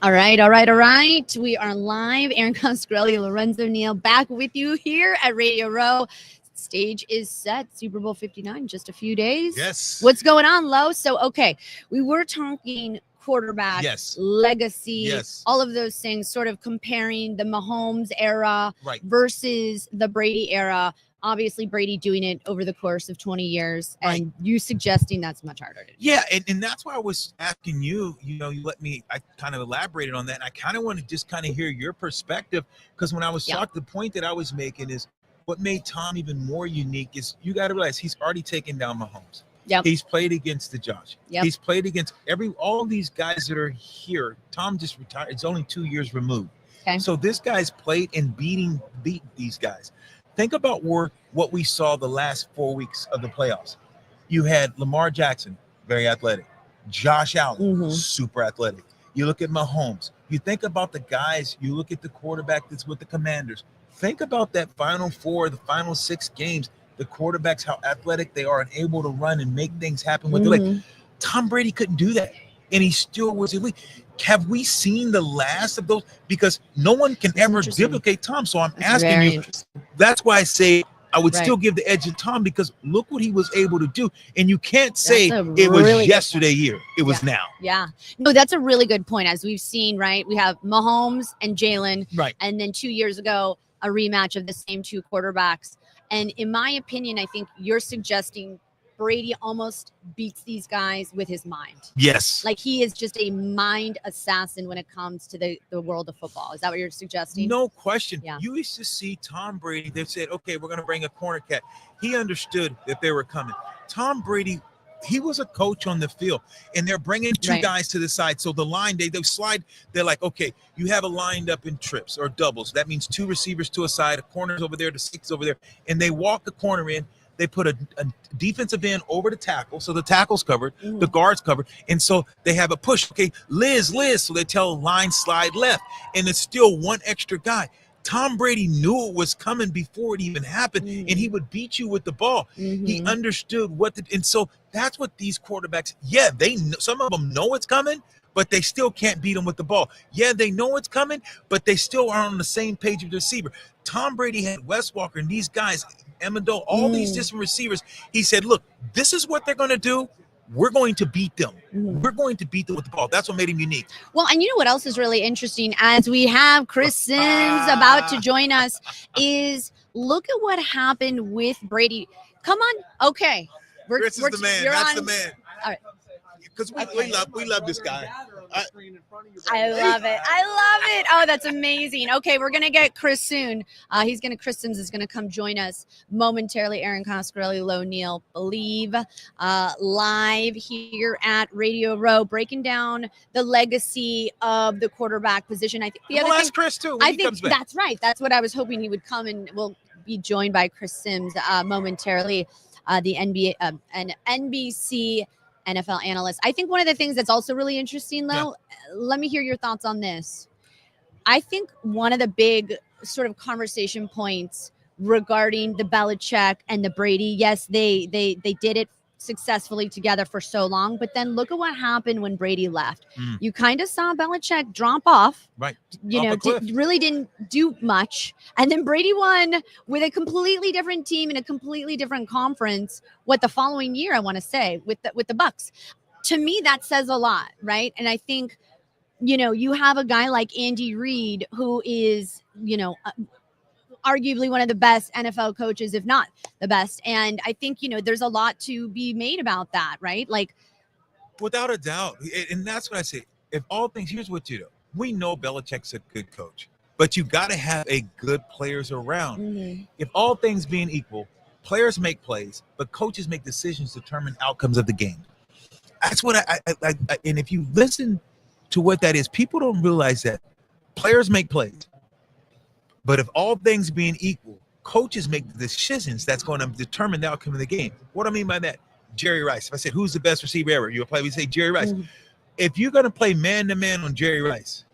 All right, all right, all right. We are live. Erin, Coscarelli, Lorenzo, Neal, back with you here at Radio Row. Stage is set. Super Bowl 59, just a few days. Yes. What's going on, Lo? So, okay, we were talking quarterback, yes, legacy, yes, all of those things, sort of comparing the Mahomes era right, versus the Brady era. Obviously, Brady doing it over the course of 20 years, and right. you suggesting that's much harder to do. Yeah, and that's why I was asking you, you let me, I kind of elaborated on that, and I kind of want to just kind of hear your perspective, because when I was talking, the point that I was making is what made Tom even more unique is you got to realize he's already taken down Mahomes. Yep. He's played against the Josh. Yep. He's played against all these guys that are here. Tom just retired. It's only 2 years removed. Okay. So this guy's played and beat these guys. Think about what we saw the last 4 weeks of the playoffs. You had Lamar Jackson, very athletic. Josh Allen, super athletic. You look at Mahomes. You think about the guys. You look at the quarterback that's with the Commanders. Think about that Final Four, the final 6 games. The quarterbacks, how athletic they are and able to run and make things happen with their leg. Tom Brady couldn't do that, and he still was elite. Have we seen the last of those? Because no one can ever duplicate Tom. So I'm asking you. That's why I say I would still give the edge to Tom, because look what he was able to do. And you can't say it was yesterday year. It was now. Yeah. No, that's a really good point. As we've seen, right, we have Mahomes and Jalen. Right. And then 2 years ago, a rematch of the same 2 quarterbacks. And in my opinion, I think you're suggesting Brady almost beats these guys with his mind. Yes. Like he is just a mind assassin when it comes to the world of football. Is that what you're suggesting? No question. Yeah. You used to see Tom Brady. They said, okay, we're going to bring a corner cat. He understood that they were coming. Tom Brady, he was a coach on the field, and they're bringing 2 guys to the side. So the line, they slide. They're like, okay, you have a lined up in trips or doubles. That means 2 receivers to a side, a corner's over there, the 6 over there. And they walk the corner in. They put a defensive end over the tackle, so the tackle's covered, the guard's covered, and so they have a push. Okay, Liz, so they tell line slide left, and it's still 1 extra guy. Tom Brady knew it was coming before it even happened, and he would beat you with the ball. He understood and so that's what these quarterbacks. Yeah, some of them know it's coming, but they still can't beat them with the ball. Yeah, they know it's coming, but they still are on the same page with the receiver. Tom Brady had Wes Walker and these guys, Amendola, all these different receivers. He said, look, this is what they're going to do. We're going to beat them. We're going to beat them with the ball. That's what made him unique. Well, and you know what else is really interesting, as we have Chris Sims about to join us, is look at what happened with Brady. Come on. Okay. Chris is the man. That's the man. All right. Because we love this guy. I love it. Oh, that's amazing. Okay, we're gonna get Chris soon. Chris Sims is gonna come join us momentarily. Erin, Coscarelli, Lo, Neal, Bleav, live here at Radio Row, breaking down the legacy of the quarterback position. I think the other thing, Chris too. I think that's right. That's what I was hoping he would come, and we'll be joined by Chris Sims momentarily. The NBA and NBC NFL analyst. I think one of the things that's also really interesting, though, let me hear your thoughts on this. I think one of the big sort of conversation points regarding the Belichick and the Brady, yes, they did it successfully together for so long, but then look at what happened when Brady left. You kind of saw Belichick drop off, right? Really didn't do much, and then Brady won with a completely different team in a completely different conference. The following year, I want to say, with the Bucks. To me, that says a lot, right? And I think, you have a guy like Andy Reid, who is, arguably one of the best NFL coaches, if not the best. And I think, there's a lot to be made about that, right? Like, without a doubt. And that's what I say. If all things, here's what you do. We know Belichick's a good coach, but you got to have a good players around. If all things being equal, players make plays, but coaches make decisions to determine outcomes of the game. That's what I and if you listen to what that is, people don't realize that players make plays. But if all things being equal, coaches make the decisions that's going to determine the outcome of the game. What do I mean by that? Jerry Rice. If I said, who's the best receiver ever? You would probably say Jerry Rice. If you're going to play man-to-man on Jerry Rice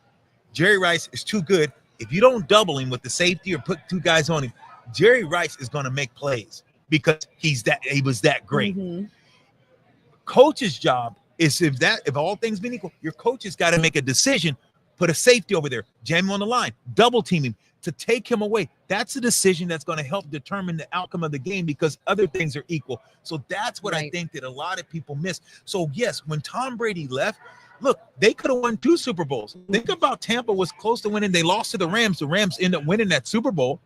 is too good. If you don't double him with the safety or put 2 guys on him, Jerry Rice is going to make plays because he was that great. Coach's job is if all things being equal, your coach has got to make a decision put a safety over there, jam him on the line, double team him to take him away. That's a decision that's going to help determine the outcome of the game because other things are equal. So that's what I think that a lot of people miss. So yes, when Tom Brady left, look, they could have won 2 Super Bowls. Think about Tampa was close to winning. They lost to the Rams. The Rams ended up winning that Super Bowl.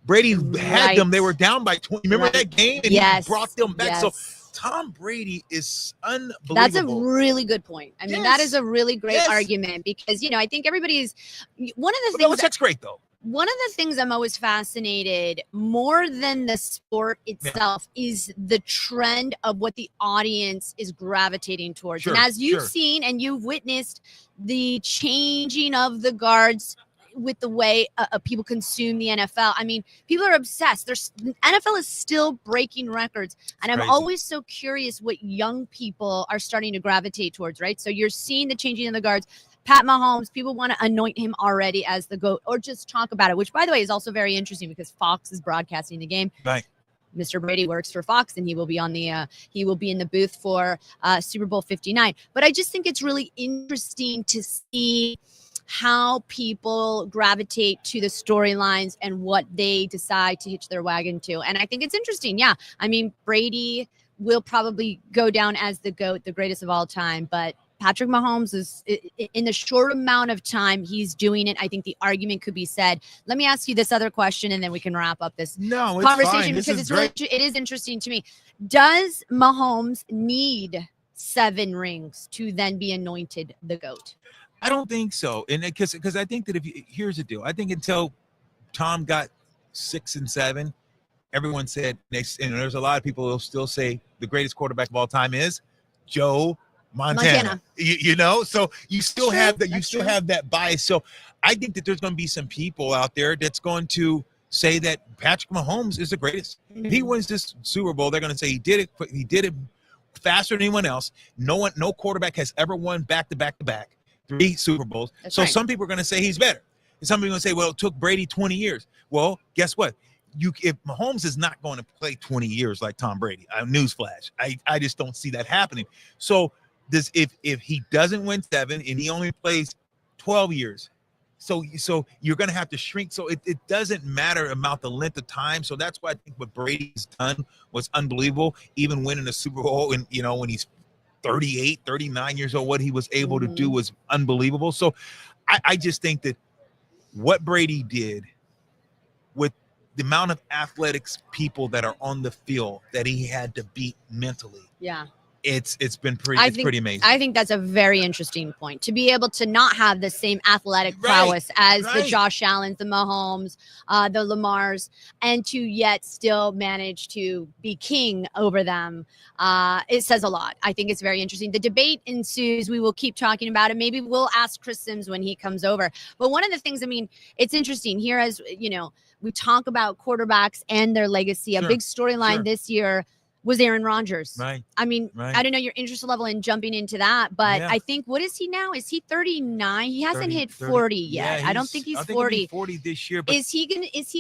Brady had them. They were down by 20. Remember that game? And he brought them back. So Tom Brady is unbelievable. That's a really good point. I mean, that is a really great argument because, I think everybody's one of the things. Belichick's great, though. One of the things I'm always fascinated more than the sport itself is the trend of what the audience is gravitating towards. And as you've seen and you've witnessed the changing of the guards with the way people consume the NFL. I mean, people are obsessed. NFL is still breaking records. And I'm always so curious what young people are starting to gravitate towards, right? So you're seeing the changing of the guards. Pat Mahomes, people want to anoint him already as the GOAT or just talk about it, which, by the way, is also very interesting because Fox is broadcasting the game. Right. Mr. Brady works for Fox, and he will be in the booth for Super Bowl 59. But I just think it's really interesting to see how people gravitate to the storylines and what they decide to hitch their wagon to. And I think it's interesting. Yeah. I mean, Brady will probably go down as the GOAT, the greatest of all time, but Patrick Mahomes is in the short amount of time he's doing it. I think the argument could be said. Let me ask you this other question, and then we can wrap up this conversation because it is interesting to me. Does Mahomes need 7 rings to then be anointed the GOAT? I don't think so, and because I think that here's the deal. I think until Tom got 6 and 7, everyone said and there's a lot of people who'll still say the greatest quarterback of all time is Joe Montana. So you still have that. You still have that bias. So I think that there's going to be some people out there that's going to say that Patrick Mahomes is the greatest. Mm-hmm. If he wins this Super Bowl, they're going to say he did it faster than anyone else. No quarterback has ever won back-to-back 3 Super Bowls. Some people are going to say he's better. And some people are going to say, well, it took Brady 20 years. Well, guess what? If Mahomes is not going to play 20 years like Tom Brady, newsflash, I just don't see that happening. So if he doesn't win 7 and he only plays 12 years, so you're going to have to shrink. So it doesn't matter about the length of time. So that's why I think what Brady's done was unbelievable. Even winning a Super Bowl and when he's 38, 39 years old, what he was able to do was unbelievable. So I just think that what Brady did with the amount of athletics people that are on the field that he had to beat mentally. Yeah. It's been pretty amazing. I think that's a very interesting point, to be able to not have the same athletic prowess as the Josh Allens, the Mahomes, the Lamars, and to yet still manage to be king over them. It says a lot. I think it's very interesting. The debate ensues. We will keep talking about it. Maybe we'll ask Chris Sims when he comes over. But one of the things, it's interesting here, as we talk about quarterbacks and their legacy. A big storyline this year was Aaron Rodgers. Right. I don't know your interest level in jumping into that, but I think, what is he now? Is he 39? He hasn't hit 40 yet. I don't think he's 40. He'll be 40 this year. But is he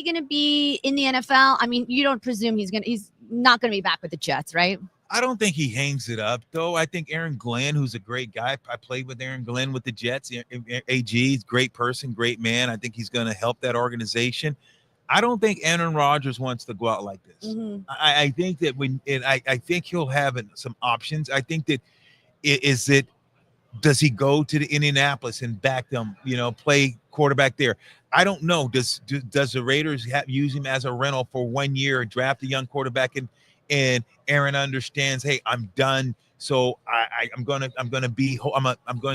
gonna be in the NFL? You don't presume he's not gonna be back with the Jets, right? I don't think he hangs it up, though. I think Aaron Glenn, who's a great guy, I played with Aaron Glenn with the Jets. AG, great person, great man. I think he's going to help that organization. I don't think Aaron Rodgers wants to go out like this. Mm-hmm. I think that I think he'll have some options. I think that does he go to the Indianapolis and back them, play quarterback there? I don't know. Does the Raiders use him as a rental for 1 year, draft a young quarterback, and Aaron understands, hey, I'm done. So I'm going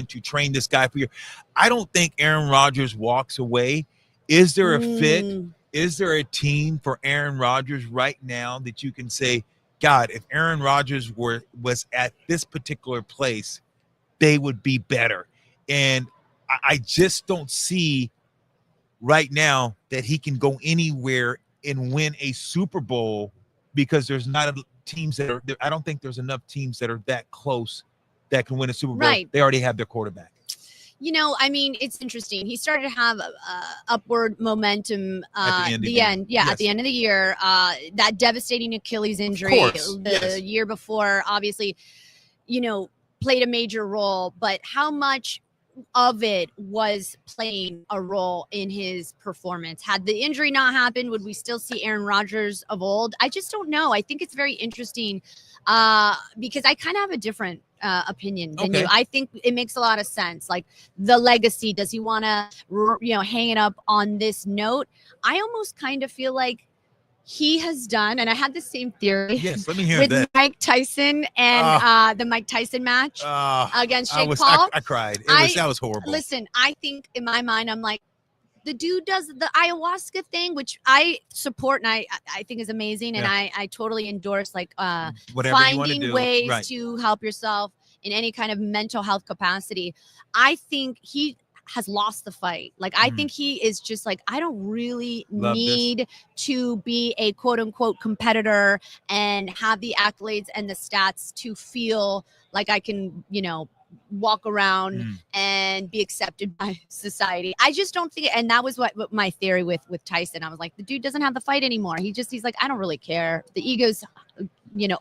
to train this guy for you. I don't think Aaron Rodgers walks away. Is there a fit? Is there a team for Aaron Rodgers right now that you can say, God, if Aaron Rodgers was at this particular place, they would be better? And I just don't see right now that he can go anywhere and win a Super Bowl, because there's not teams that are – I don't think there's enough teams that are that close that can win a Super Bowl. Right. They already have their quarterback. It's interesting. He started to have upward momentum at the end. Yeah, yes. At the end of the year. That devastating Achilles injury the year before, obviously, played a major role. But how much of it was playing a role in his performance. Had the injury not happened, would we still see Aaron Rodgers of old? I just don't know. I think it's very interesting because I kind of have a different opinion than you. I think it makes a lot of sense. Like the legacy, does he want to, hang it up on this note? I almost kind of feel like he has done, and I had the same theory. Yes, let me hear with that. Mike Tyson and the Mike Tyson match against Jake Paul. I cried. That was horrible. Listen, I think in my mind, I'm like, the dude does the ayahuasca thing, which I support and I think is amazing, and I totally endorse, like whatever finding ways to help yourself in any kind of mental health capacity. I think he has lost the fight. Like, I think he is just like, I don't really need to be a quote unquote competitor and have the accolades and the stats to feel like I can, walk around and be accepted by society. I just don't think, and that was what my theory with Tyson. I was like, the dude doesn't have the fight anymore. He's like, I don't really care. The ego's,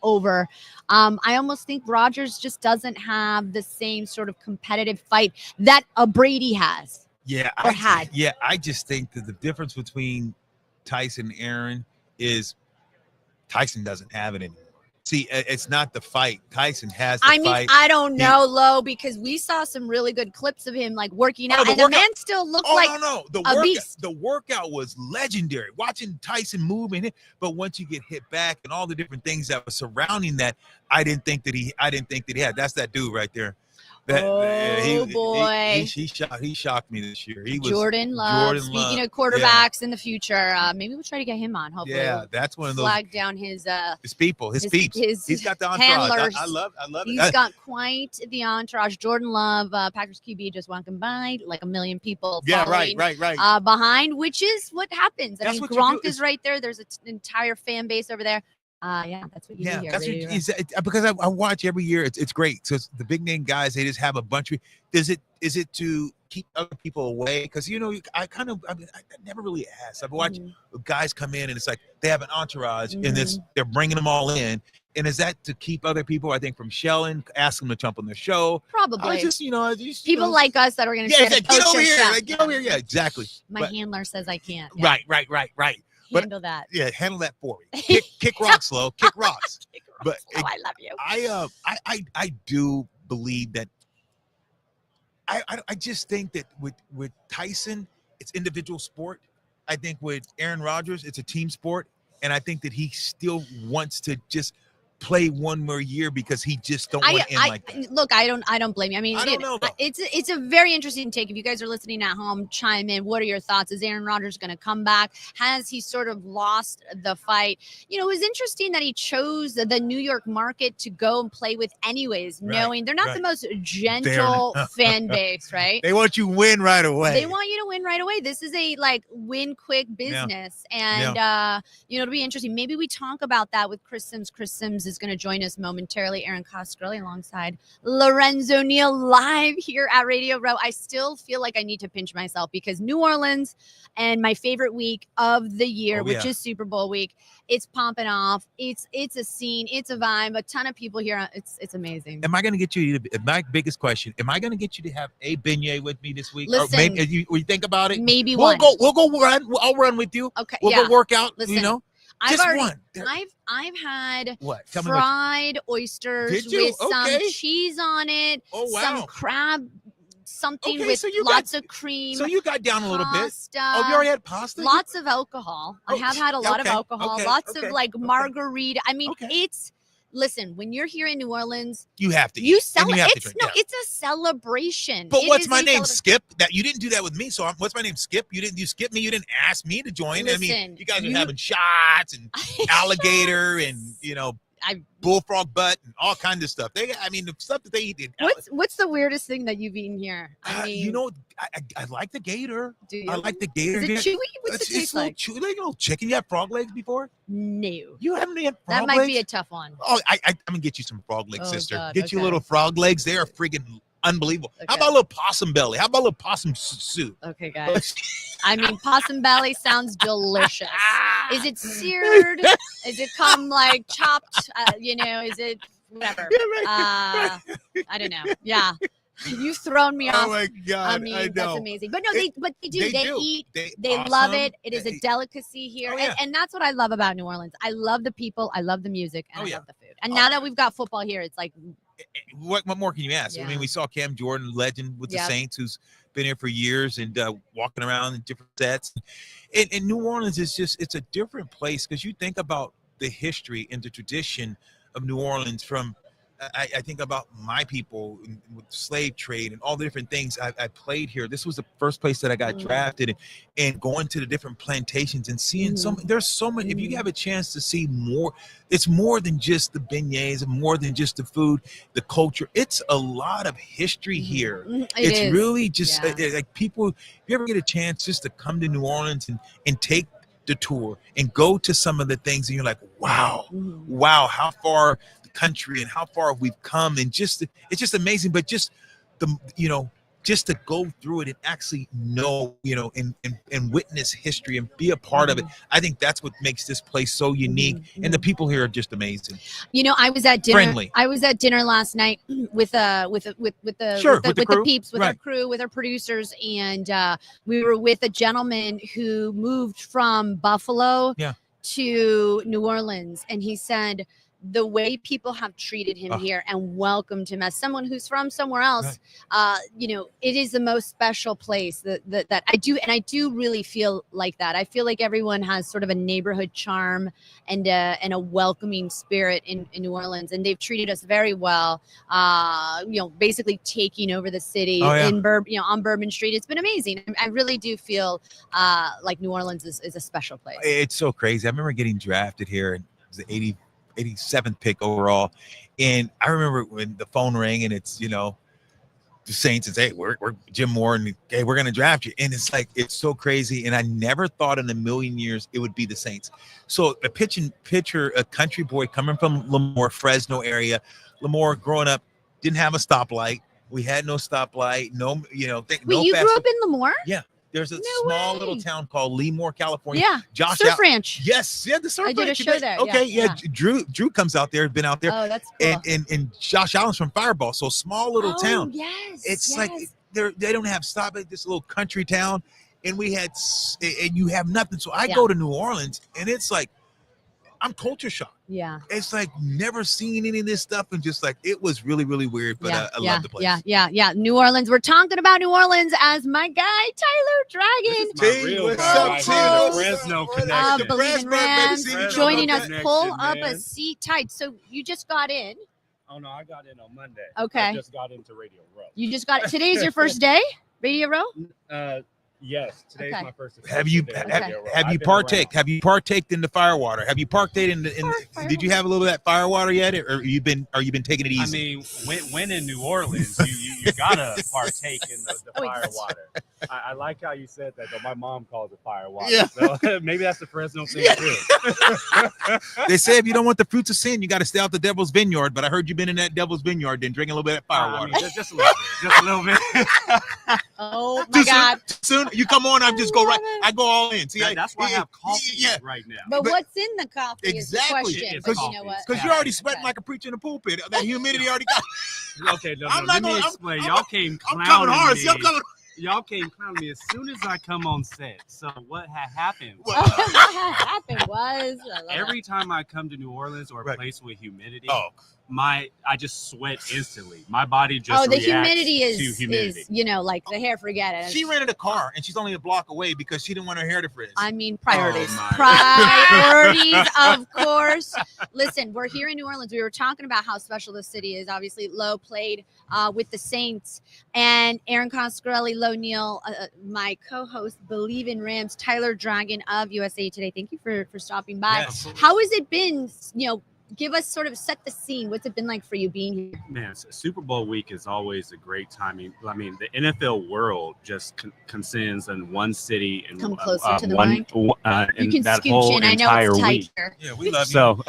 over. I almost think Rodgers just doesn't have the same sort of competitive fight that a Brady has. I just think that the difference between Tyson and Erin is Tyson doesn't have it anymore. See, it's not the fight. Tyson has the fight. I don't know, Lo, because we saw some really good clips of him like working out, and the man still looked like a beast. The workout was legendary. Watching Tyson move in it, but once you get hit back and all the different things that were surrounding that, I didn't think that he had. That's that dude right there. Boy, he shocked me this year. He was Jordan Love. Speaking of quarterbacks in the future, maybe we'll try to get him on. Hopefully, that's one of those. Flag down his people, his peeps. He's got the entourage. Handlers. I love it. He's got quite the entourage. Jordan Love, Packers QB, just walking by, like a million people. Right. Behind, which is what happens. I mean, Gronk is right there. There's an entire fan base over there. That's what you do here. Because I watch every year. It's great. So the big name guys, they just have a bunch of. Is it to keep other people away? Because I never really asked. I've watched guys come in and it's like they have an entourage and they're bringing them all in. And is that to keep other people, I think, from shelling, ask them to jump on their show? Probably. People like us that are going to get over here. Get over here. Yeah, exactly. My handler says I can't. Yeah. Right. Handle that. Yeah, handle that for me. Kick rocks, Lo. Kick rocks. But I love you. I do believe that. I just think that with Tyson, it's individual sport. I think with Aaron Rodgers, it's a team sport, and I think that he still wants to just play one more year because he just don't want to end like that. Look, I don't blame you. I mean, I don't know, it's a very interesting take. If you guys are listening at home, chime in. What are your thoughts? Is Aaron Rodgers going to come back? Has he sort of lost the fight? It was interesting that he chose the New York market to go and play with anyways, knowing they're not the most gentle fan base, right? They want you to win right away. They want you to win right away. This is a win quick business. And it'll be interesting. Maybe we talk about that with Chris Sims. Chris Sims is going to join us momentarily. Erin Coscarelli alongside Lorenzo Neal live here at Radio Row. I still feel like I need to pinch myself because New Orleans and my favorite week of the year, which is Super Bowl week, it's pumping off. It's a scene. It's a vibe. A ton of people here. It's amazing. Am I going to get you my biggest question? Am I going to get you to have a beignet with me this week? Listen, or maybe you think about it. Maybe we'll go run. I'll run with you. Okay. We'll go work out. Listen, one. I've had Tell fried oysters with some cheese on it, some crab, something with lots of cream. So you got down a little bit. Oh, you already had pasta? Lots of alcohol. I have had a lot of alcohol. Lots of margarita. I mean, listen, when you're here in New Orleans, you have to. You celebrate. It's a celebration. But what's my name? Skip. That you didn't do that with me. So what's my name? Skip. You skip me. You didn't ask me to join. Listen, I mean, you guys are having shots and alligator and bullfrog butt and all kinds of stuff. The stuff that they eat. What's the weirdest thing that you've eaten here? I mean, I like the gator. Do you? I like the gator. Is it chewy? What's it taste like? Chewy, like chicken. You have frog legs before? No. You haven't had frog legs? That might be a tough one. Oh, I'm gonna get you some frog legs, sister. God, get you a little frog legs. They are friggin' unbelievable. Okay. How about a little possum belly? How about a little possum soup? Okay, guys. I mean, possum belly sounds delicious. Is it seared? Is it come chopped? Is it whatever? Yeah, right. I don't know. Yeah. You've thrown me off. Oh my God! I mean, that's amazing. But no, they do. They eat. They awesome. love it. It is a delicacy here, Oh, yeah. and that's what I love about New Orleans. I love the people. I love the music, and I love the food. And now that we've got football here, it's like, what more can you ask? Yeah. I mean, we saw Cam Jordan, legend with the Saints, who's been here for years and walking around in different sets. And New Orleans is it's a different place because you think about the history and the tradition of New Orleans from. I think about my people with slave trade and all the different things I played here. This was the first place that I got drafted, and going to the different plantations and seeing there's so many. If you have a chance to see more, it's more than just the beignets and more than just the food, the culture. It's a lot of history here. It's really just like people, if you ever get a chance just to come to New Orleans and take the tour and go to some of the things, and you're like, wow, how far country and how far we've come, and it's just amazing. But just just to go through it and actually know, and witness history and be a part of it, I think that's what makes this place so unique. And the people here are just amazing. I was at dinner. Friendly. I was at dinner last night with the peeps, with our crew, with our producers, and we were with a gentleman who moved from Buffalo to New Orleans, and he said the way people have treated him here and welcomed him as someone who's from somewhere else, it is the most special place that I do. And I do really feel like that. I feel like everyone has sort of a neighborhood charm and a welcoming spirit in New Orleans. And they've treated us very well, basically taking over the city on Bourbon Street. It's been amazing. I really do feel like New Orleans is a special place. It's so crazy. I remember getting drafted here, and it was the 87th pick overall, and I remember when the phone rang and it's the Saints says, hey, we're Jim Moore, and hey, we're gonna draft you, and it's like, it's so crazy. And I never thought in a million years it would be the Saints. So a pitcher, a country boy coming from Lemoore, Fresno area. Lemoore, growing up, didn't have a stoplight. We had no stoplight. You grew up in Lemoore? Yeah. There's a small little town called Lemoore, California. Yeah, Surf Ranch. Yes, the Surf Ranch. I did a show there. Okay, yeah. Drew comes out there, been out there. Oh, that's cool. And Josh Allen's from Fireball, so small little town. Yes, it's like they don't have stop at this little country town, and you have nothing. So I go to New Orleans, and it's like I'm culture shocked. Yeah. It's like never seen any of this stuff, and just like it was really, really weird, but I love the place. Yeah. New Orleans. We're talking about New Orleans as my guy Tyler Dragon. What's up, T? Fresno connection. Bleav in Rams, joining us. Pull up a seat tight. So you just got in. Oh no, I got in on Monday. Okay. I just got into Radio Row. You just got it. Today's your first day, Radio Row? Yes, today's my first. Have you partaked? Have you partaked in the firewater? Have you partaked in did you have a little of that firewater yet, or you been taking it easy? I mean, when in New Orleans, you gotta partake in the firewater. I like how you said that, though. My mom calls it firewater. Yeah. So maybe that's the Fresno thing too. They say if you don't want the fruits of sin, you got to stay out the devil's vineyard. But I heard you've been in that devil's vineyard, then drinking a little bit of firewater. Just a little bit. Just a little bit. Oh my God! Soon you come on, I go all in. See, that's why I have coffee right now. But what's in the coffee is the question. But you know what? Because you're already sweating like a preacher in the pulpit. That humidity already got. Okay, let me explain. Y'all came clowning me. Y'all came clowning me as soon as I come on set. So what had happened? Every time I come to New Orleans or a place with humidity, I just sweat instantly. My body just the reacts humidity to humidity. Is like the hair, forget it. She rented a car and she's only a block away because she didn't want her hair to frizz. I mean, priorities. Priorities, of course. Listen, we're here in New Orleans. We were talking about how special the city is. Obviously, Lo played with the Saints, and Erin Coscarelli, Neal, my co-host, Bleav in Rams, Tyler Dragon of USA Today. Thank you for stopping by. Yes. How has it been, give us sort of set the scene. What's it been like for you being here? Man, Super Bowl week is always a great timing. I mean, the NFL world just consents in one city and come closer to the mic. You can that whole in. I know it's tight here. Yeah, we love you.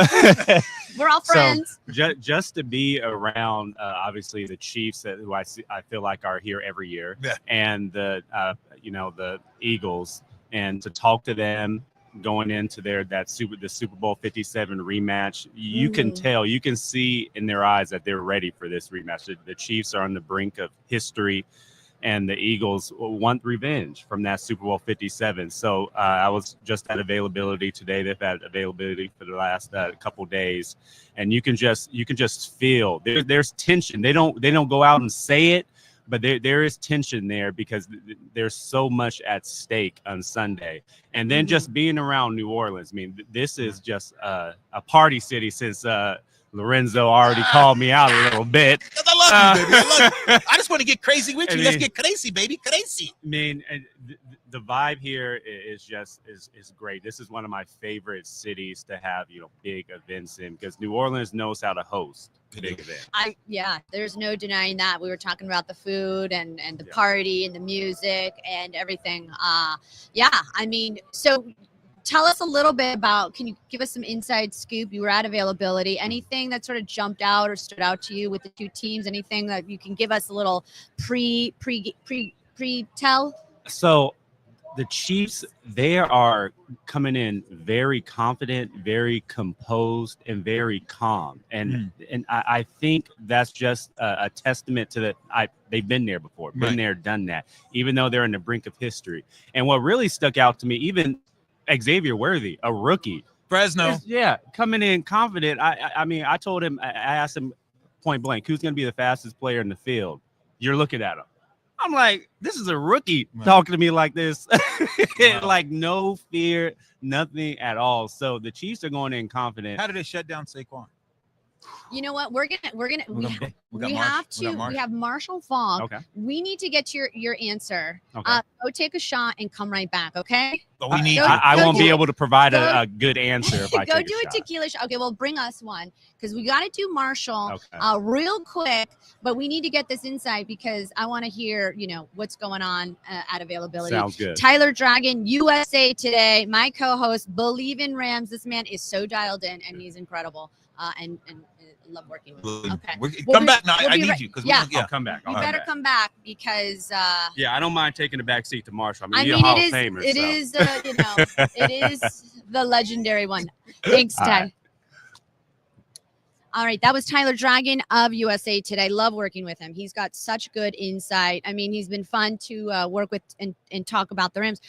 We're all friends. So just to be around, obviously the Chiefs, who I feel like are here every year, and the Eagles, and to talk to them. going into the Super Bowl 57 rematch. You can tell, you can see in their eyes that they're ready for this rematch. The Chiefs are on the brink of history, and the Eagles want revenge from that Super Bowl 57. So I was just at availability today. They've had availability for the last couple days, and you can just feel there's tension. They don't go out and say it, but there is tension there because there's so much at stake on Sunday. And then just being around New Orleans, I mean, this is just a party city since Lorenzo already called me out a little bit. Because I love you, baby. I love you. I just want to get crazy with you. Let's get crazy, baby. Crazy. I mean, the vibe here is great. This is one of my favorite cities to have, big events in, because New Orleans knows how to host big events. There's no denying that. We were talking about the food and the party and the music and everything. I mean, so tell us a little bit about, can you give us some inside scoop? You were at availability. Anything that sort of jumped out or stood out to you with the two teams? Anything that you can give us a little pre-tell? So the Chiefs, they are coming in very confident, very composed, and very calm. And I think that's just a testament to that. They've been there before, been there, done that, even though they're on the brink of history. And what really stuck out to me, even Xavier Worthy, a rookie, Fresno, coming in confident. I mean, I told him, I asked him point blank, who's going to be the fastest player in the field? You're looking at him. I'm like, this is a rookie talking to me like this. Like no fear, nothing at all. So the Chiefs are going in confident. How did they shut down Saquon? You know what? We have Marshall Faulk. Okay. We need to get your answer. Okay. Go take a shot and come right back. Okay. But we need. I won't be able to provide a good answer if I go take do a tequila shot. Okay. Well, bring us one because we got to do Marshall real quick. But we need to get this insight because I want to hear what's going on at availability. Sounds good. Tyler Dragon, USA Today, my co-host. Bleav in Rams. This man is so dialed in and he's incredible. And love working with you. Okay. Come back now. I need you. I'll come back. You better come back because I don't mind taking the back seat to Marshall. I mean, it is the legendary one. Thanks, Ty. All right, that was Tyler Dragon of USA Today. Love working with him. He's got such good insight. I mean, he's been fun to work with and talk about the Rams.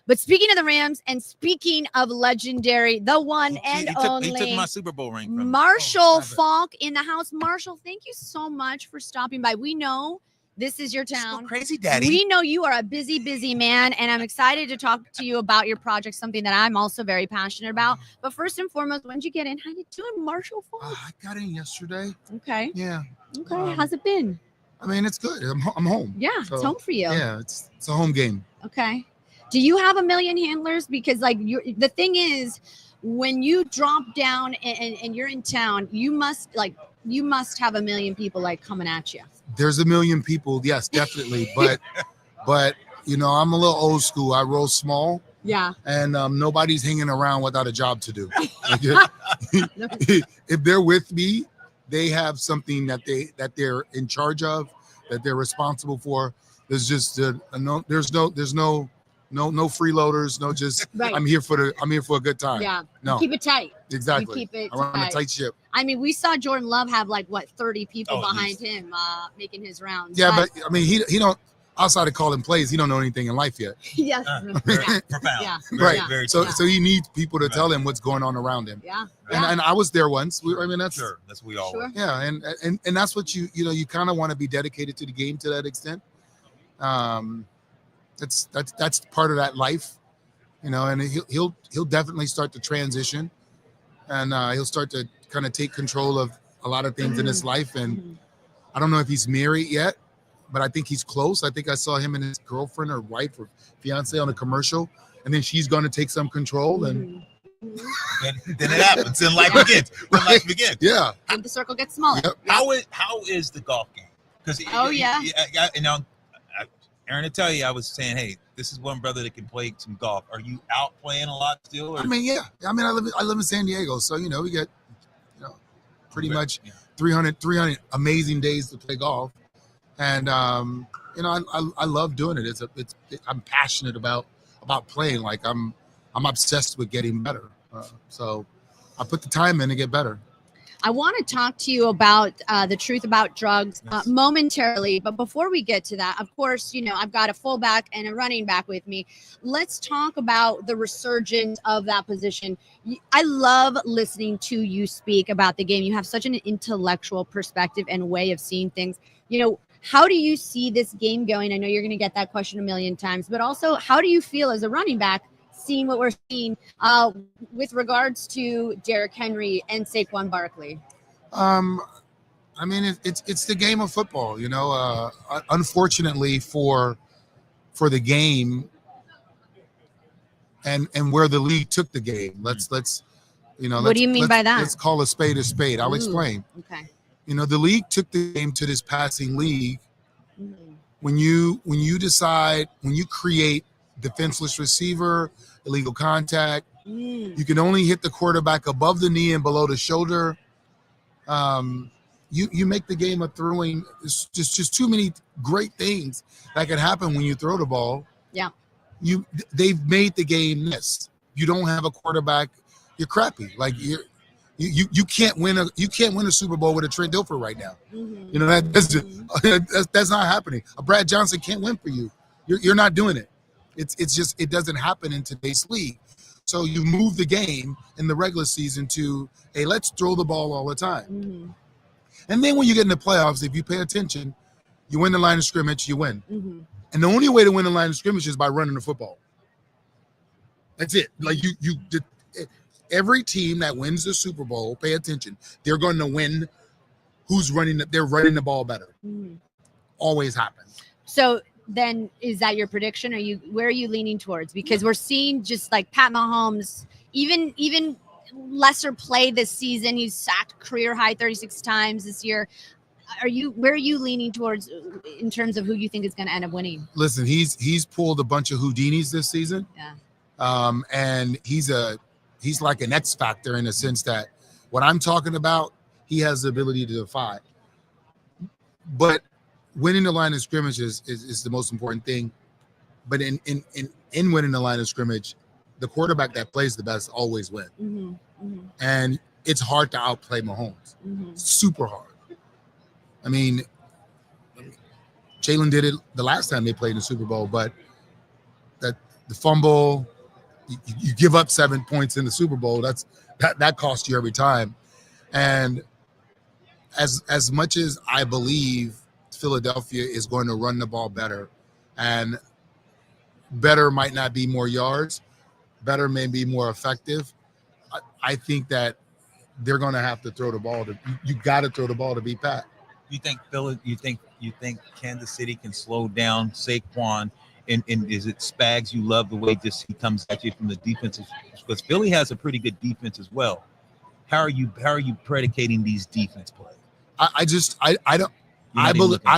But speaking of the Rams and speaking of legendary, the one only. He took my Super Bowl ring from Marshall Faulk in the house. Marshall, thank you so much for stopping by. We know this is your town. So crazy, Daddy. We know you are a busy man, and I'm excited to talk to you about your project, something that I'm also very passionate about. But first and foremost, when did you get in? How you doing, Marshall Faulk? I got in yesterday. Okay. Yeah. Okay. How's it been? I mean, it's good. I'm home. Yeah, so, it's home for you. Yeah, it's a home game. Okay. Do you have a million handlers? Because the thing is, when you drop down and you're in town, you must have a million people coming at you. There's a million people, yes, definitely. But I'm a little old school. I roll small. Yeah. And nobody's hanging around without a job to do. If they're with me, they have something that they're in charge of, that they're responsible for. There's just no freeloaders, no just I'm here for a good time. Yeah. No. Keep it tight. Exactly. You keep it I run a tight ship. I mean, we saw Jordan Love have 30 people behind him making his rounds. Yeah, but I mean he don't, outside of calling plays, he don't know anything in life yet. Yes. Profound. Yeah. Right. Very so he needs people to tell him what's going on around him. Yeah. And I was there once. That's sure. That's what we all were. Yeah, and that's what you kind of want to be dedicated to the game to that extent. That's part of that life, and he'll definitely start to transition, and he'll start to kind of take control of a lot of things in his life. And I don't know if he's married yet, but I think he's close. I think I saw him and his girlfriend or wife or fiance on a commercial, and then she's going to take some control and then it happens. Then life begins. Life begins. Yeah. And the circle gets smaller. Yep. How is the golf game? Because Erin, to tell you, I was saying, hey, this is one brother that can play some golf. Are you out playing a lot still? Or? I mean, yeah. I mean, I live in San Diego, so we get, pretty much 300 amazing days to play golf, and I love doing it. I'm passionate about playing. Like I'm I'm obsessed with getting better. So I put the time in to get better. I want to talk to you about the truth about drugs momentarily. But before we get to that, of course, I've got a fullback and a running back with me. Let's talk about the resurgence of that position. I love listening to you speak about the game. You have such an intellectual perspective and way of seeing things. How do you see this game going? I know you're going to get that question a million times, but also how do you feel as a running back seeing what we're seeing with regards to Derrick Henry and Saquon Barkley? I mean, it's the game of football, unfortunately for the game and where the league took the game. Let's what do you mean by that? Let's call a spade a spade. I'll explain. Okay. The league took the game to this passing league. When you create defenseless receiver, illegal contact, you can only hit the quarterback above the knee and below the shoulder. You make the game of throwing. It's just too many great things that can happen when you throw the ball. Yeah. They've made the game this. You don't have a quarterback, you're crappy. Like you can't win a Super Bowl with a Trent Dilfer right now. That's not happening. A Brad Johnson can't win for you. You're not doing it. It's just, it doesn't happen in today's league. So you move the game in the regular season to, hey, let's throw the ball all the time. And then when you get in the playoffs, if you pay attention, you win the line of scrimmage, you win. And the only way to win the line of scrimmage is by running the football. That's it. Like every team that wins the Super Bowl, pay attention, they're going to win. They're running the ball better. Always happens. So then is that your prediction? Where are you leaning towards? Because we're seeing just like Pat Mahomes, even lesser play this season. He's sacked career high 36 times this year. Where are you leaning towards in terms of who you think is going to end up winning? Listen, he's pulled a bunch of Houdinis this season. Yeah. And he's like an X factor in the sense that what I'm talking about, he has the ability to defy. But winning the line of scrimmage is the most important thing. But in winning the line of scrimmage, the quarterback that plays the best always wins. And it's hard to outplay Mahomes. Super hard. I mean, Jalen did it the last time they played in the Super Bowl, but the fumble, you give up 7 points in the Super Bowl, that costs you every time. And as much as I believe Philadelphia is going to run the ball better, and better might not be more yards, better may be more effective, I think that they're going to have to throw the ball. You got to throw the ball to beat Pat. You think Kansas City can slow down Saquon? And is it Spags? You love the way he comes at you from the defense, because Philly has a pretty good defense as well. How are you predicating these defense plays? I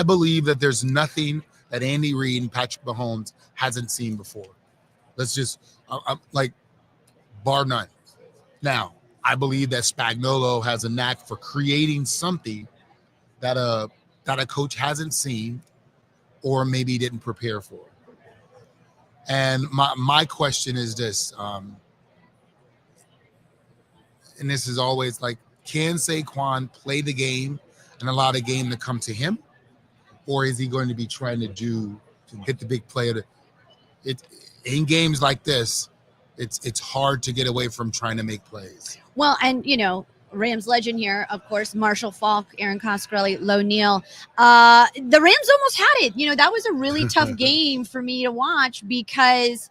believe that there's nothing that Andy Reid and Patrick Mahomes hasn't seen before. Let's just like bar none. Now, I believe that Spagnuolo has a knack for creating something that a coach hasn't seen or maybe didn't prepare for. And my question is this, and this is always like, can Saquon play the game and allow the game to come to him, or is he going to be trying to hit the big play? In games like this, it's hard to get away from trying to make plays. Well, and Rams legend here, of course, Marshall Faulk, Erin Coscarelli, Neal. The Rams almost had it. That was a really tough game for me to watch, because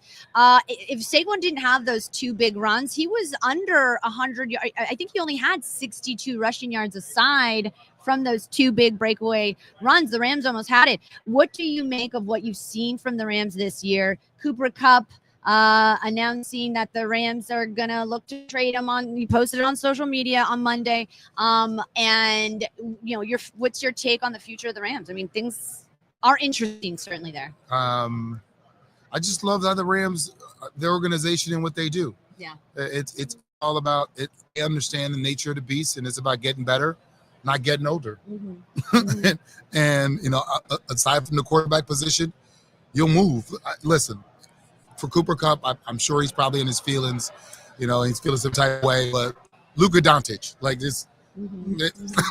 if Saquon didn't have those two big runs, he was under 100 yards. I think he only had 62 rushing yards aside from those two big breakaway runs. The Rams almost had it. What do you make of what you've seen from the Rams this year? Cooper Kupp announcing that the Rams are gonna look to trade him on. He posted it on social media on Monday. And what's your take on the future of the Rams? I mean, things are interesting, certainly there. I just love how the Rams, their organization and what they do. Yeah, it's all about it. They understand the nature of the beast, and it's about getting better, not getting older. And aside from the quarterback position, you'll move. Listen. for Cooper Kupp, I'm sure he's probably in his feelings. You know, he's feeling some type of way. But Luka Doncic, like this,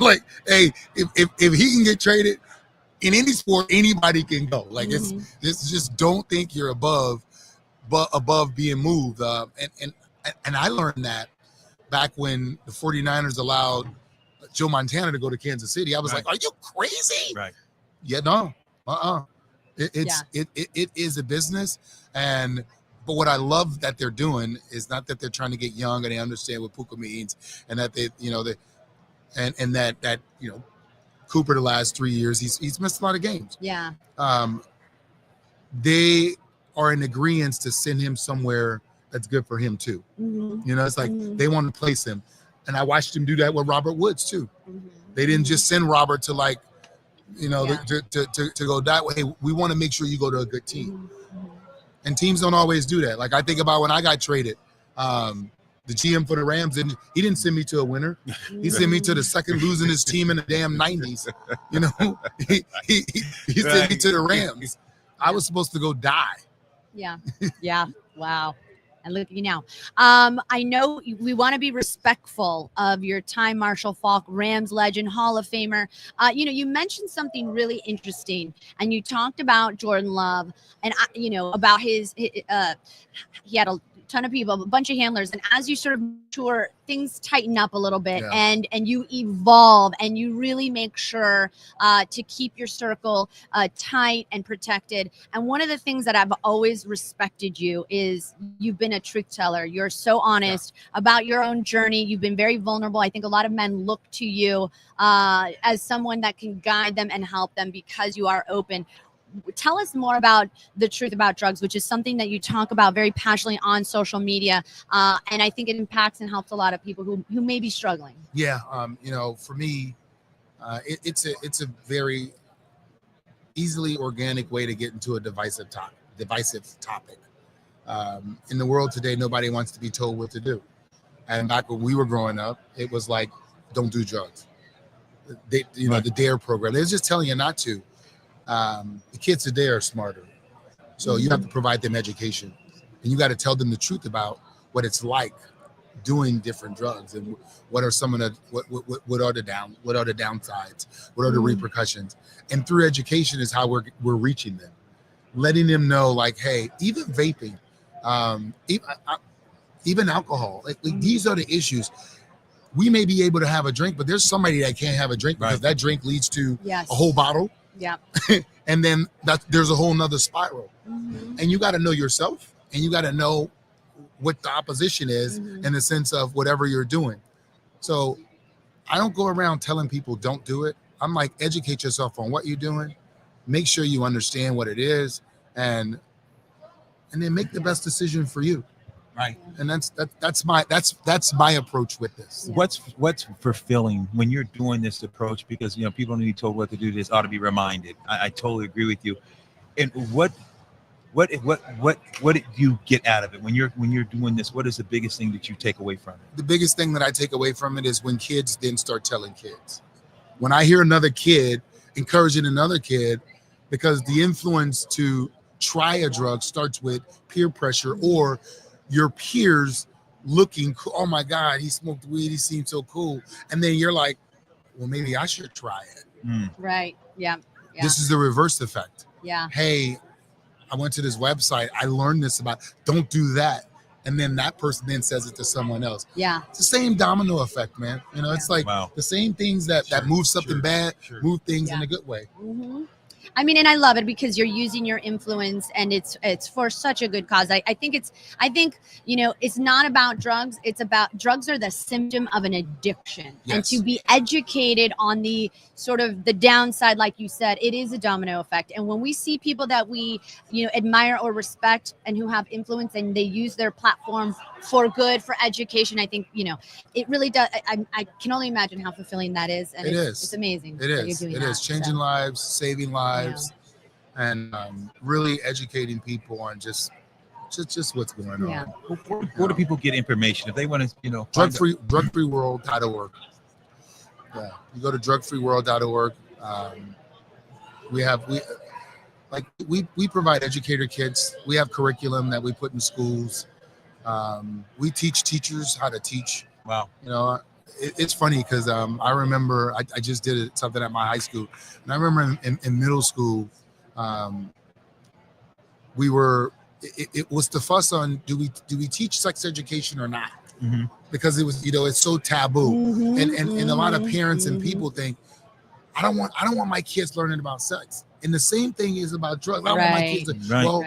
like, hey, if he can get traded in any sport, anybody can go. Like it's just don't think you're above being moved. And I learned that back when the 49ers allowed Joe Montana to go to Kansas City. I was like, are you crazy? Right. Yeah, no. It is a business. But what I love that they're doing is not that they're trying to get young and they understand what Puka means, and that they, you know, that you know, Cooper the last 3 years he's missed a lot of games. Yeah. They are in agreement to send him somewhere that's good for him too. You know, it's like they want to place him, and I watched him do that with Robert Woods too. They didn't just send Robert to, like, you know, to go that way. We want to make sure you go to a good team. And teams don't always do that. Like, I think about when I got traded, the GM for the Rams, he didn't send me to a winner. He sent me to the second losingest team in the damn 90s. You know, he sent me to the Rams. I was supposed to go die. Yeah. Yeah. Wow. And look at you now. I know we want to be respectful of your time, Marshall Faulk, Rams legend, Hall of Famer. You know, you mentioned something really interesting, and you talked about Jordan Love, and you know, about his he had a ton of people, a bunch of handlers, and as you sort of mature, things tighten up a little bit, and you evolve, and you really make sure to keep your circle tight and protected. And one of the things that I've always respected you is you've been a truth teller. You're so honest about your own journey. You've been very vulnerable. I think a lot of men look to you as someone that can guide them and help them because you are open. Tell us more about the truth about drugs, which is something that you talk about very passionately on social media. And I think it impacts and helps a lot of people who may be struggling. Yeah. You know, for me, it's a very easily organic way to get into a divisive topic. In the world today, nobody wants to be told what to do. And back when we were growing up, it was like, don't do drugs. The DARE program, they're just telling you not to. The kids today are smarter. So you have to provide them education, and you got to tell them the truth about what it's like doing different drugs and what are some of the what are the downsides, what are the repercussions. And through education is how we're reaching them, letting them know, like, hey, even vaping, even alcohol, like these are the issues. We may be able to have a drink, but there's somebody that can't have a drink because that drink leads to a whole bottle. Yeah. And then there's a whole nother spiral. And you got to know yourself, and you got to know what the opposition is in the sense of whatever you're doing. So I don't go around telling people don't do it. I'm like, educate yourself on what you're doing, make sure you understand what it is, and then make the best decision for you. Right. And that's my approach with this. Yeah. What's fulfilling when you're doing this approach? Because, you know, people don't need told what to do. This ought to be reminded. I totally agree with you. And what do you get out of it when you're doing this? What is the biggest thing that you take away from it? The biggest thing that I take away from it is when kids then start telling kids. When I hear another kid encouraging another kid, because the influence to try a drug starts with peer pressure or your peers looking, oh my God, he smoked weed, he seemed so cool. And then you're like, well, maybe I should try it. Right. Yeah. This is the reverse effect. Yeah. Hey, I went to this website, I learned this about, don't do that. And then that person then says it to someone else. Yeah. It's the same domino effect, man. You know, it's like the same things that move something bad, move things in a good way. I mean, and I love it because you're using your influence, and it's for such a good cause. I think you know, it's not about drugs. It's about drugs are the symptom of an addiction. Yes. And to be educated on the sort of the downside, like you said, it is a domino effect. And when we see people that we, you know, admire or respect and who have influence and they use their platform for good, for education, I think, you know, it really does. I can only imagine how fulfilling that is. And it's amazing. It is changing lives, saving lives, and really educating people on just what's going on. Where do people get information if they want to, you know? Drugfreeworld.org. Yeah, you go to drugfreeworld.org. like we provide educator kits. We have curriculum that we put in schools. We teach teachers how to teach. Wow. You know, it's funny because I remember I just did something at my high school, and I remember in middle school, it was the fuss on do we teach sex education or not? Mm-hmm. Because it was, you know, it's so taboo, and a lot of parents and people think I don't want my kids learning about sex, and the same thing is about drugs. I don't want my kids to, well,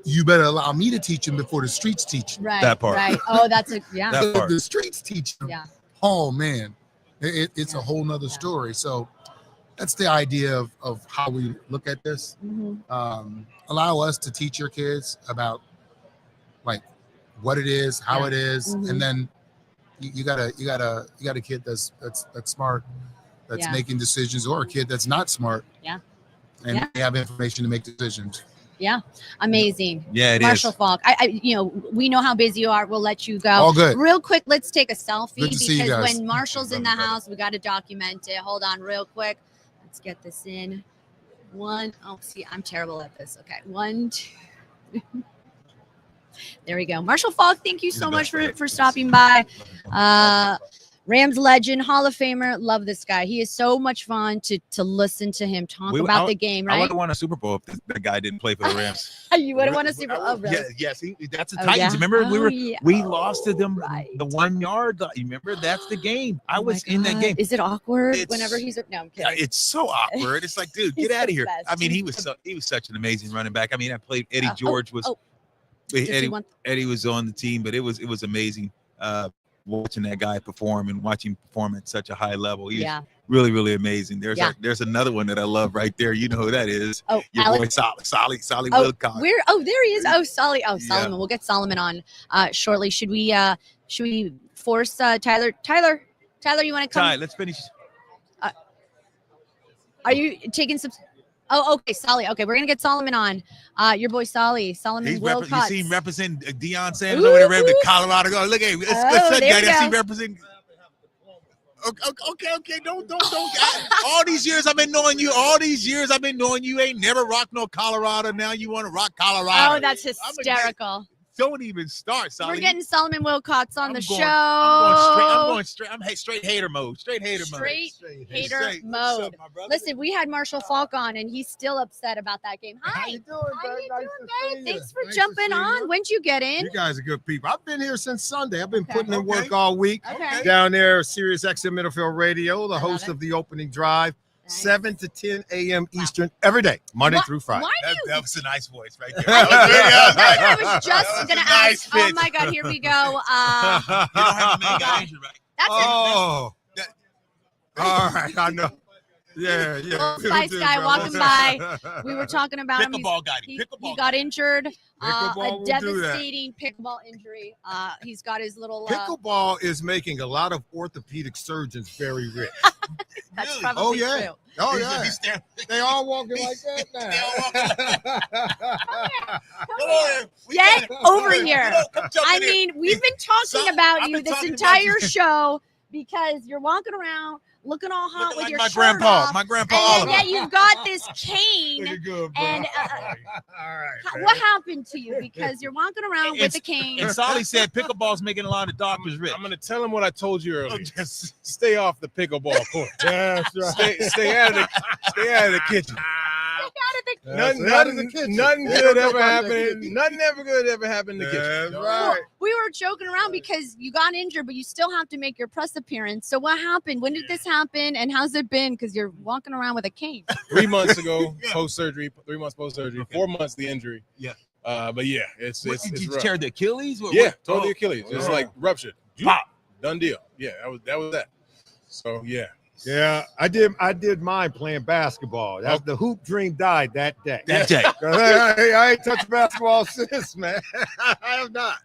you better allow me to teach them before the streets teach them. Right. That part. Right. Oh, that's a That part. The streets teach them. Yeah. Oh man, it's a whole nother story. So that's the idea of how we look at this. Allow us to teach your kids about like what it is, how it is, and then you got a kid that's smart, that's making decisions, or a kid that's not smart. Yeah. And they have information to make decisions. Yeah, amazing. Yeah, it Marshall is. Faulk. You know, we know how busy you are. We'll let you go. All good. Real quick, let's take a selfie Good to see you because guys. when Marshall's in the house, we got to document it. Hold on, real quick. Let's get this in. See, I'm terrible at this. Okay, 1, 2. There we go. Marshall Faulk, thank you so much for stopping by. Rams legend, Hall of Famer. Love this guy. He is so much fun to listen to him talk about the game, right? I would have won a Super Bowl if that guy didn't play for the Rams. You would have won a Super Bowl. Oh, really? Yes, that's the Titans. Remember, we lost to them right. the 1 yard. You remember, that's the game. I was in that game. Is it awkward whenever he's? No, I'm kidding. It's so awkward. It's like, dude, get out of here. best. I mean, he was such an amazing running back. I mean, I played Eddie George was Eddie was on the team, but it was amazing. Watching that guy perform and watching him perform at such a high level. He's really, really amazing. There's another one that I love right there. You know who that is. Oh, your boy Solly Wilcots. There he is. Oh, Solly. Oh, Solomon. Yeah. We'll get Solomon on shortly. Should we force Tyler? Tyler, you want to come? Ty, let's finish. Are you taking some? Oh, okay, Solly. Okay, we're gonna get Solomon on. Your boy Solomon Wilcots. You see him represent Deion Sanders over there representing Colorado. Go look at him. It's that guy that see represent. Okay. Don't. All these years I've been knowing you. Ain't never rocked no Colorado. Now you want to rock Colorado. Oh, that's hysterical. Don't even start, Solly. We're getting Solomon Wilcots on the show. I'm going straight hater mode. Straight hater mode. Listen, we had Marshall Faulk on, and he's still upset about that game. Hi. How you doing, Nice. Thanks for jumping on. When'd you get in? You guys are good people. I've been here since Sunday. I've been putting in work all week. Okay. Down there, Sirius XM Middlefield Radio, the host of the opening drive. 7 to 10 a.m. Eastern every day, Monday through Friday. That was a nice voice right there. I was just going to ask. Oh, my God. Here we go. You don't have a mega injury, right? That's all right. I know. Yeah. Little Spice guy walking by. We were talking about him. He got injured. A devastating pickleball injury. He's got his little. Pickleball is making a lot of orthopedic surgeons very rich. That's probably true. Oh yeah. They all walking like that now. Get over here. I mean, we've been talking about you this entire show because you're walking around looking all hot with your shirt off. My grandpa and Oliver. yet you've got this cane. And what happened to you? Because you're walking around with a cane. And Solly said pickleball's making a lot of doctors rich. I'm going to tell him what I told you earlier. Just stay off the pickleball court. That's right. Stay out of the kitchen. Nothing good ever happened. Nothing ever good ever happened in the kitchen. That's right. We were joking around because you got injured, but you still have to make your press appearance. So what happened? When did this happen? And how's it been? Because you're walking around with a cane. 3 months ago, post-surgery. 3 months post-surgery. 4 months the injury. Yeah. But yeah, it's Did you rough. tear the Achilles? Tore the Achilles. It's like ruptured. Pop. Done deal. Yeah, that was that. So yeah. Yeah, I did mine playing basketball. The hoop dream died that day. I ain't touched basketball since, man. I have not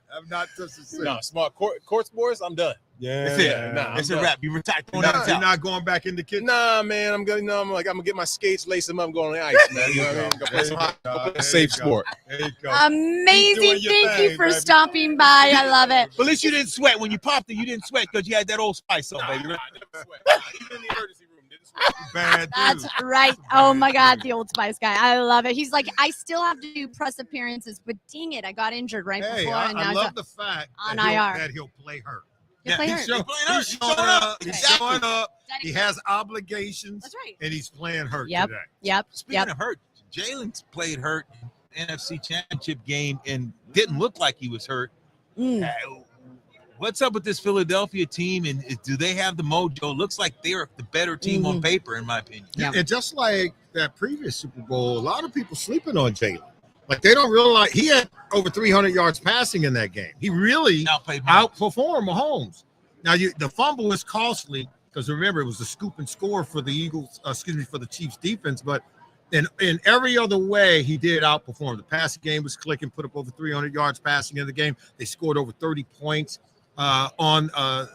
touched it since. No, smart court sports, I'm done. Yeah, that's it. Nah, it's a wrap. You retired. You're not going back in the kitchen. Nah, man. I'm gonna get my skates, lace them up, and go on the ice, man. You know what I mean? Go play some safe sport. There you go. Amazing. Thank you for stopping by. I love it. But at least you didn't sweat when you popped it. You didn't sweat because you had that Old Spice on, baby. I never sweat. Even in the emergency room, didn't Bad That's dude. right. Oh my God, the Old Spice guy. I love it. He's like, I still have to do press appearances, but dang it, I got injured right Hey, before. And now I love the fact on that IR. he'll play hurt. He'll play hurt. He's showing up. He's showing up. He Dedicated. has obligations. That's right. And he's playing hurt Yep. today. Yep. Speaking of hurt, Jalen's played hurt in NFC Championship game and didn't look like he was hurt. Mm. What's up with this Philadelphia team, and do they have the mojo? Looks like they're the better team on paper, in my opinion. Yeah. And just like that previous Super Bowl, a lot of people sleeping on Jalen. Like they don't realize he had over 300 yards passing in that game. He really outperformed Mahomes. Now the fumble was costly because remember it was a scoop and score for the Eagles, for the Chiefs defense. But in every other way, he did outperform. The passing game was clicking, put up over 300 yards passing in the game. They scored over 30 points on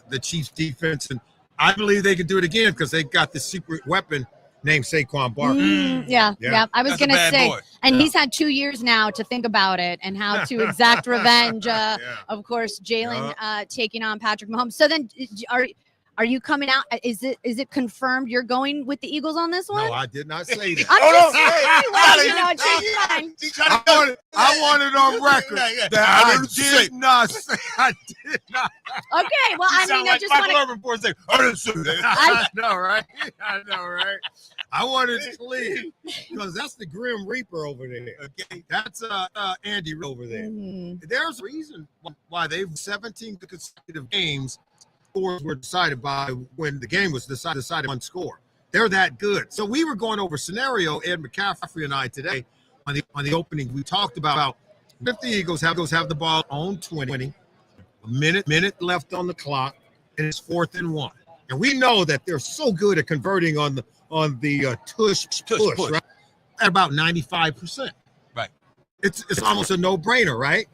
the Chiefs defense. And I believe they can do it again because they got this secret weapon named Saquon Barkley. Yeah. I was going to say, boy. and he's had 2 years now to think about it and how to exact revenge. Of course, Jalen taking on Patrick Mahomes. So then are you coming out? Is it confirmed you're going with the Eagles on this one? No, I did not say that. I'm just saying, I want it on record that I did not say. I did not. Okay, well, I mean, I just want to. I didn't say that. I know, right? I wanted to leave because that's the Grim Reaper over there. Okay, that's Andy over there. There's a reason why they've 17 consecutive games. Scores were decided by when the game was decided one score. They're that good. So we were going over scenario, Ed McCaffrey and I today on the opening. We talked about if the Eagles have the ball on 20, a minute left on the clock, and it's 4th and 1. And we know that they're so good at converting on the tush push, right? At about 95%. Right. It's almost a no-brainer, right?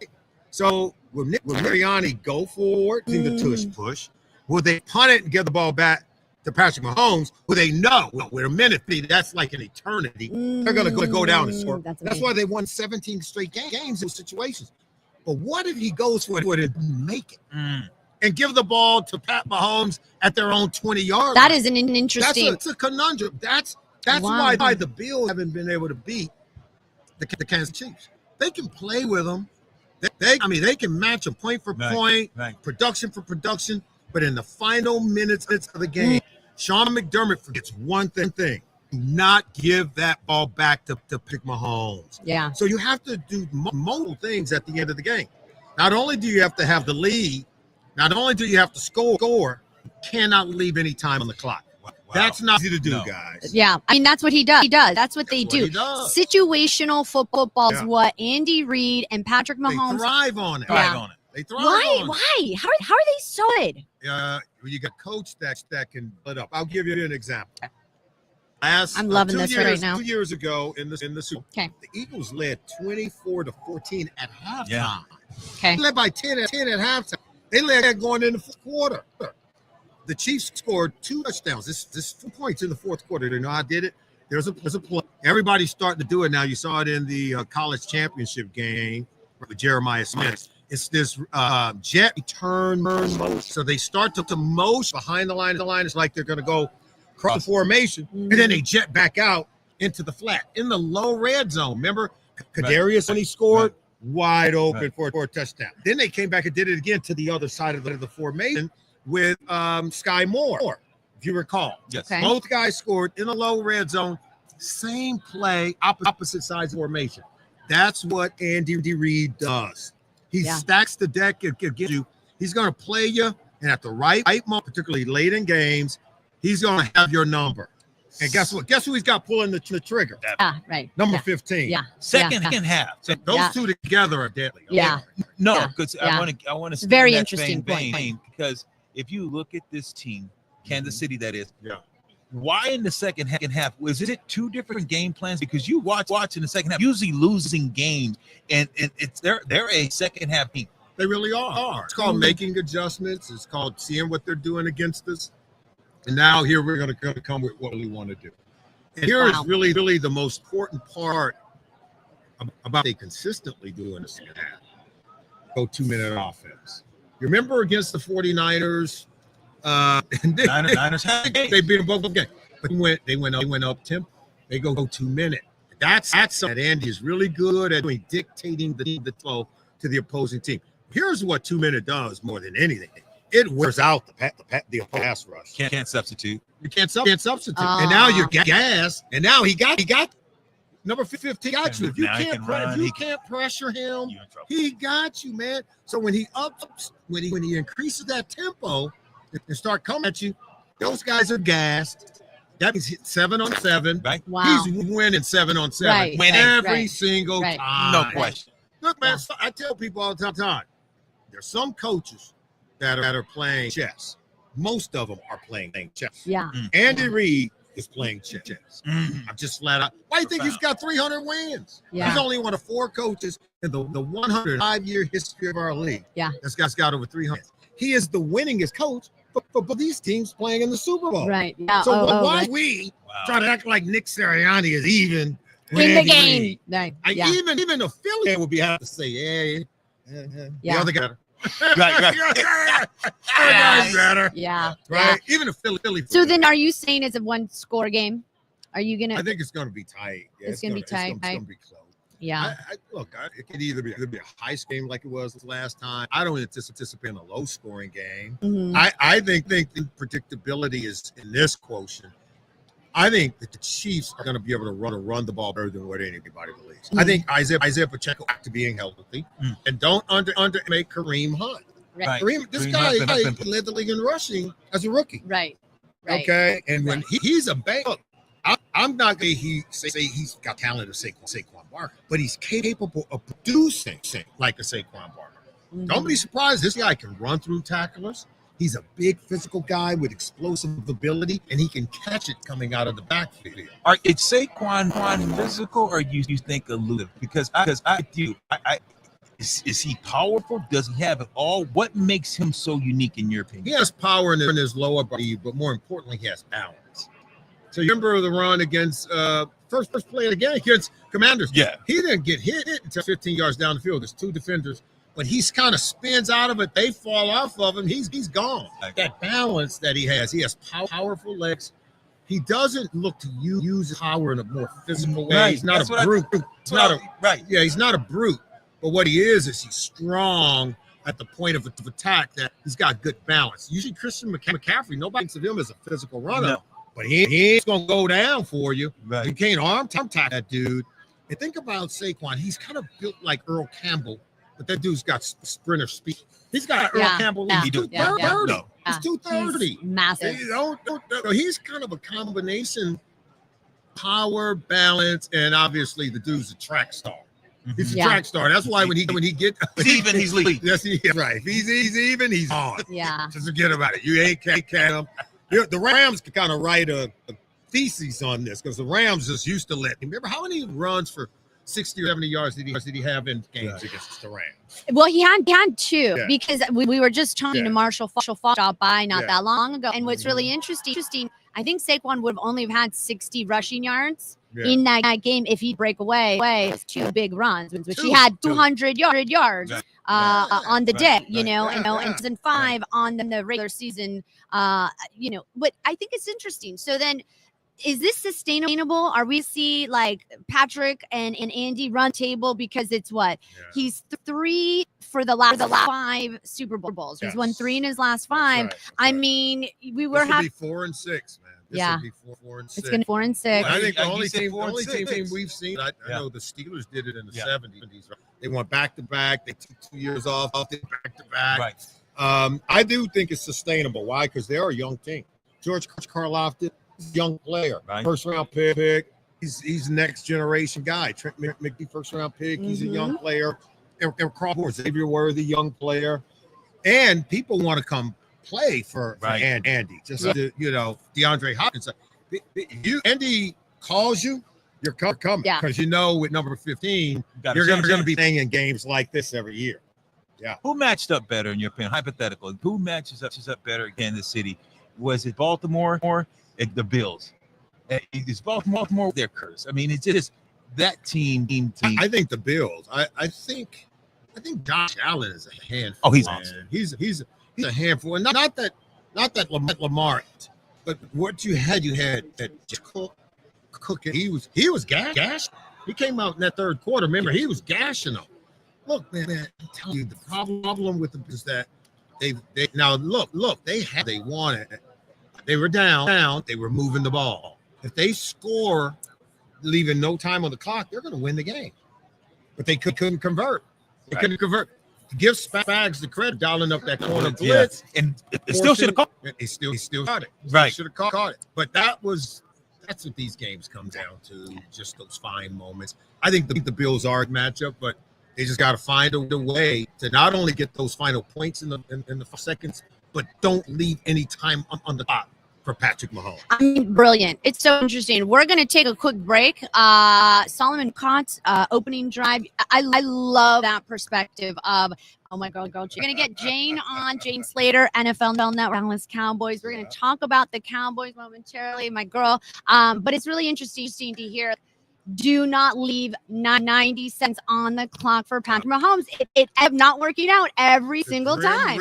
So will Mariani go forward in the tush push? Will they punt it and give the ball back to Patrick Mahomes, who they know, well, with a minute, that's like an eternity. They're going to go down and score. That's why they won 17 straight games in those situations. But what if he goes for it and make it and give the ball to Pat Mahomes at their own 20-yard That line? is an interesting. That's a conundrum. That's why the Bills haven't been able to beat the Kansas Chiefs. They can play with them. They can match a point for point, production for production. But in the final minutes of the game, Sean McDermott forgets one thing: do not give that ball back to Patrick Mahomes. Yeah. So you have to do multiple things at the end of the game. Not only do you have to have the lead, not only do you have to score, you cannot leave any time on the clock. Wow. That's not easy to do, guys. Yeah, I mean that's what he does. That's what they do. He does. Situational football is what Andy Reid and Patrick Mahomes They thrive on it. They thrive Why? on it. Why? How are they so good? You got coach that can put up. I'll give you an example. I'm loving this right now. 2 years ago in the Super Bowl, the Eagles led 24-14 at halftime. Yeah. Okay. They led by 10 at halftime. They led going in the fourth quarter. The Chiefs scored 2 touchdowns. This 4 points in the fourth quarter. You know, I did it. There's a play. Everybody's starting to do it now. You saw it in the college championship game with Jeremiah Smith. It's this jet turn motion. So they start to motion behind the line. The line is like they're going to go cross the formation, and then they jet back out into the flat in the low red zone. Remember, Kadarius when he scored wide open for a touchdown. Then they came back and did it again to the other side of the formation with Sky Moore, if you recall. Yes. Okay. Both guys scored in the low red zone. Same play, opposite sides of formation. That's what Andy Reid does. He stacks the deck and gives you. He's going to play you, and at the right moment, particularly late in games, he's going to have your number. And guess what? Guess who he's got pulling the trigger? Right. Number 15. Yeah. Second half. So those two together are deadly. Yeah. No, because I want to. Very interesting point. Because if you look at this team, Kansas City, that is. Yeah. Why in the second half? Was it 2 different game plans? Because you watch in the second half, usually losing games, and it's they're a second half team. They really are. It's called making adjustments. It's called seeing what they're doing against us. And now here we're going to come with what we want to do. And here is really, really the most important part about they consistently do in the second half. Go 2-minute offense. You remember against the 49ers? Niners had a game. They beat them both games. But they went up tempo. They go 2 minute. That's something that Andy is really good at doing, dictating the flow to the opposing team. Here's what 2 minute does more than anything. It wears out the pass rush. Can't substitute. You can't substitute. And now you're gassed. And now he got number 15 got you. If you can't pressure him, he got you, man. So when he when he increases that tempo and start coming at you, those guys are gassed. That means 7 on 7. Right. Wow. He's winning 7 on 7 Right. every single time. No question. Look, man, I tell people all the time, there's some coaches that are playing chess. Most of them are playing chess. Yeah. Andy Reid is playing chess. Mm. I'm just flat out. Why do you think he's got 300 wins? Yeah. He's only one of 4 coaches in the 105-year history of our league. Yeah. This guy's got over 300. He is the winningest coach for these teams playing in the Super Bowl. Right. Yeah. So why right. we try to act like Nick Sirianni is even in the Andy game? Reid? Right. Like, Yeah. even the Philly would be happy to say, the other guy. Right. Other guy's better. Yeah. Right. Even a Philly. So then, are you saying it's a 1-score game? Are you gonna? I think it's going to be tight. Yeah, It's gonna be tight. It's going to be close. Yeah. It could either be a high game like it was last time. I don't anticipate a low scoring game. Mhm. I think the predictability is in this quotient. I think that the Chiefs are going to be able to run the ball better than what anybody believes. I think Isaiah Pacheco back to being healthy, and don't underestimate Kareem Hunt. Right. This Kareem guy Hunt's been- led the league in rushing as a rookie. Right. Right. Okay, and when he's a bank, look, I'm not going to say he's got talent of Saquon Barkley, but he's capable of producing like a Saquon Barkley. Mhm. Don't be surprised. This guy can run through tacklers. He's a big physical guy with explosive ability, and he can catch it coming out of the backfield. Is Saquon physical, or you think elusive? Because I do. Is he powerful? Does he have it all? What makes him so unique in your opinion? He has power in his lower body, but more importantly, he has balance. So you remember the run against first play of the game against Commanders? Yeah. He didn't get hit until 15 yards down the field. There's 2 defenders, but he's kind of spins out of it. They fall off of him. He's gone. That balance that he has powerful legs. He doesn't look to use his power in a more physical way. Right. He's not That's a what brute. right. Yeah, he's not a brute. But what he is he's strong at the point of attack, that he's got good balance. Usually Christian McCaffrey, nobody thinks of him as a physical runner. No. But he ain't going to go down for you. Right. You can't arm tackle that dude. And think about Saquon. He's kind of built like Earl Campbell, but that dude's got sprinter speed. He's got Earl Campbell. Yeah. He's 230. He's 230. He's massive. He's kind of a combination, power, balance, and obviously the dude's a track star. He's a track star. That's why when he gets even, he's lead. Yes, right. If he's even, he's on. Yeah. Just forget about it. You ain't catch him. The Rams could kind of write a thesis on this, because the Rams just used to let him. Remember how many runs for 60 or 70 yards did he have in games against the Rams? Well, he had 2 because we were just talking to Marshall Faulk dropped by not that long ago. And what's really interesting, I think Saquon would have only had 60 rushing yards in that game if he'd break away his 2 big runs, which he had 200 yards on the day, and 5 on the regular season, but I think it's interesting. So then, is this sustainable? Are we see like Patrick and Andy run table, because it's he's 3 for the last 5 Super Bowls. He's won 3 in his last 5. That's right. I mean, we were having 4 and 6, man. This will be 4 and 6. It's gonna be 4 and 6. I think the You only said team 4 and 6. we've seen. I know the Steelers did it in the 70s. Right? They went back to back. They took 2 years off. They back to back. Right. I do think it's sustainable. Why? Because they're a young team. George Karlaftis, young player, first round pick. He's next generation guy. Trent McDuffie, first round pick. He's a young player. And Crawford, Xavier Worthy, young player. And people want to come play for Andy. Just DeAndre Hopkins. Andy calls you, you're coming. Because with number 15, you're going to be playing in games like this every year. Yeah. Who matched up better in your opinion? Hypothetical. Who matches up better in Kansas City? Was it Baltimore or the Bills? Is Baltimore their curse? I mean, it's just that team. I think the Bills. I think Josh Allen is a handful. Oh, he's man. awesome. He's a handful. And not that Lamar. But what you had that just cook it. He was gash. He came out in that third quarter. Remember, he was gashing them. Look, man, I'm telling you, the problem with them is that they now look, they wanted. They were down, they were moving the ball. If they score, leaving no time on the clock, they're going to win the game. But they couldn't convert. They couldn't convert. Give Spags the credit, dialing up that corner blitz, and it still should have caught. He still caught it. Right, should have caught it. But that's what these games come down to, just those fine moments. I think the Bills are a matchup, but they just got to find a way to not only get those final points in the seconds, but don't leave any time on the clock for Patrick Mahomes. I mean, brilliant. It's so interesting. We're going to take a quick break. Solomon Cott's opening drive. I love that perspective of, oh my God, you're going to get Jane on, Jane Slater, NFL Network, Dallas Cowboys. We're going to talk about the Cowboys momentarily, my girl. But it's really interesting to hear. Do not leave 90 cents on the clock for Patrick Mahomes. It not working out every single time.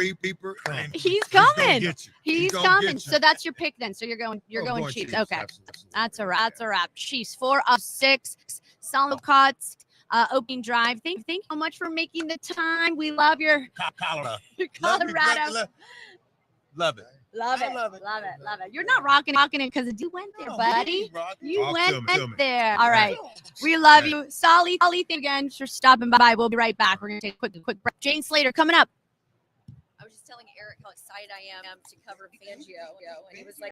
He's coming. He's coming. So that's your pick then. So you're going Chiefs. Okay. Absolutely. That's a wrap. Chiefs 4 of 6. Solomon Cott's opening drive. Thank you so much for making the time. We love your Colorado. Love it. Love it. You're not rocking it because you went there, buddy. You went there. All right. We love you. Solly, thank you again for stopping by. We'll be right back. We're going to take a quick break. Jane Slater coming up. I was just telling Eric how excited I am to cover Fangio. And he was like,